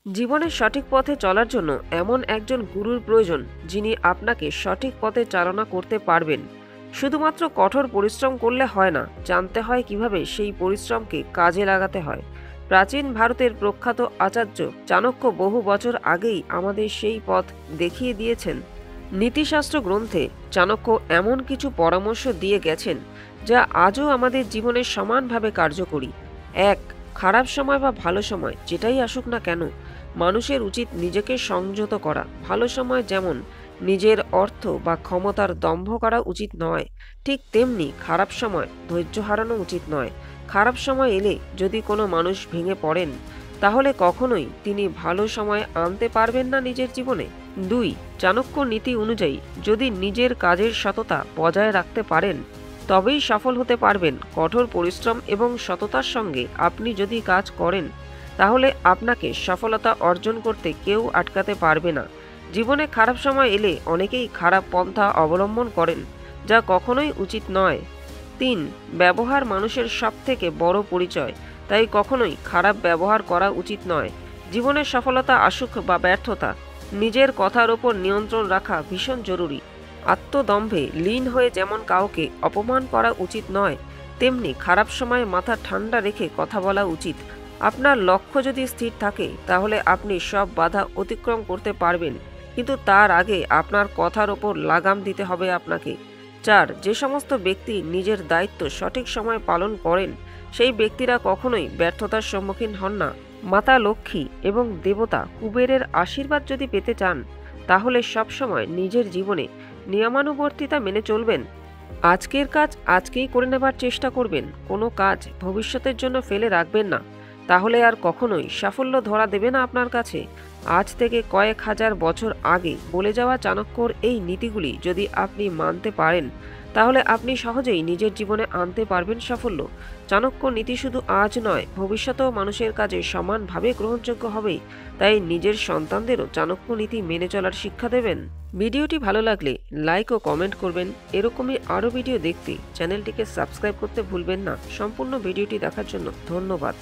জীবনের সঠিক পথে চলার জন্য এমন একজন গুরুর প্রয়োজন যিনি আপনাকে সঠিক পথে চালনা করতে পারবেন। শুধুমাত্র কঠোর পরিশ্রম করলে হয় না, জানতে হয় কিভাবে সেই পরিশ্রমকে কাজে লাগাতে হয়। প্রাচীন ভারতের প্রখ্যাত আচার্য চাণক্য বহু বছর আগেই আমাদের সেই পথ দেখিয়ে দিয়েছেন। নীতিশাস্ত্র গ্রন্থে চাণক্য এমন কিছু পরামর্শ দিয়ে গেছেন যা আজও আমাদের জীবনে সমানভাবে কার্যকরী। এক, খারাপ সময় বা ভালো সময় যেটাই আসুক না কেন, মানুষের উচিত নিজেকে সংযত করা। ভালো সময় যেমন নিজের অর্থ বা ক্ষমতার দম্ভ করা উচিত নয়, ঠিক তেমনি খারাপ সময় ধৈর্য হারানো উচিত নয়। খারাপ সময় এলে যদি কোনো মানুষ ভেঙে পড়েন, তাহলে কখনোই তিনি ভালো সময় আনতে পারবেন না নিজের জীবনে। দুই, চাণক্য নীতি অনুযায়ী যদি নিজের কাজের সততা বজায় রাখতে পারেন, তবেই সফল হতে পারবেন। কঠোর পরিশ্রম এবং সততার সঙ্গে আপনি যদি কাজ করেন, তাহলে আপনাকে সফলতা অর্জন করতে কেউ আটকাতে পারবে না। জীবনে খারাপ সময় এলে অনেকেই খারাপ পন্থা অবলম্বন করেন, যা কখনোই উচিত নয়। তিন, ব্যবহার মানুষের সবথেকে বড় পরিচয়, তাই কখনোই খারাপ ব্যবহার করা উচিত নয়। জীবনে সফলতা আসুক বা ব্যর্থতা, নিজের কথার ওপর নিয়ন্ত্রণ রাখা ভীষণ জরুরি। আত্মদম্ভে লীন হয়ে যেমন কাউকে অপমান করা উচিত নয়, তেমনি খারাপ সময়ে মাথা ঠান্ডা রেখে কথা বলা উচিত। আপনার লক্ষ্য যদি স্থির থাকে, তাহলে আপনি সব বাধা অতিক্রম করতে পারবেন, কিন্তু তার আগে আপনার কথার ওপর লাগাম দিতে হবে আপনাকে। চার, যে সমস্ত ব্যক্তি নিজের দায়িত্ব সঠিক সময় পালন করেন, সেই ব্যক্তিরা কখনোই ব্যর্থতার সম্মুখীন হন না। মাতা লক্ষ্মী এবং দেবতা কুবেরের আশীর্বাদ যদি পেতে চান, তাহলে সবসময় নিজের জীবনে নিয়মানুবর্তিতা মেনে চলবেন। আজকের কাজ আজকেই করে নেবার চেষ্টা করবেন, কোনো কাজ ভবিষ্যতের জন্য ফেলে রাখবেন না, তাহলে আর কখনোই সাফল্য ধরা দেবে না আপনার কাছে। আজ থেকে কয়েক হাজার বছর আগে বলে যাওয়া চাণক্যর এই নীতিগুলি যদি আপনি মানতে পারেন, তাহলে আপনি সহজেই নিজের জীবনে আনতে পারবেন সাফল্য। চাণক্য নীতি শুধু আজ নয়, ভবিষ্যতেও মানুষের কাছে সমানভাবে গ্রহণযোগ্য হবে। তাই নিজের সন্তানদেরও চাণক্য নীতি মেনে চলার শিক্ষা দেবেন। ভিডিওটি ভালো লাগলে লাইক ও কমেন্ট করবেন। এরকমই আরও ভিডিও দেখতে চ্যানেলটিকে সাবস্ক্রাইব করতে ভুলবেন না। সম্পূর্ণ ভিডিওটি দেখার জন্য ধন্যবাদ।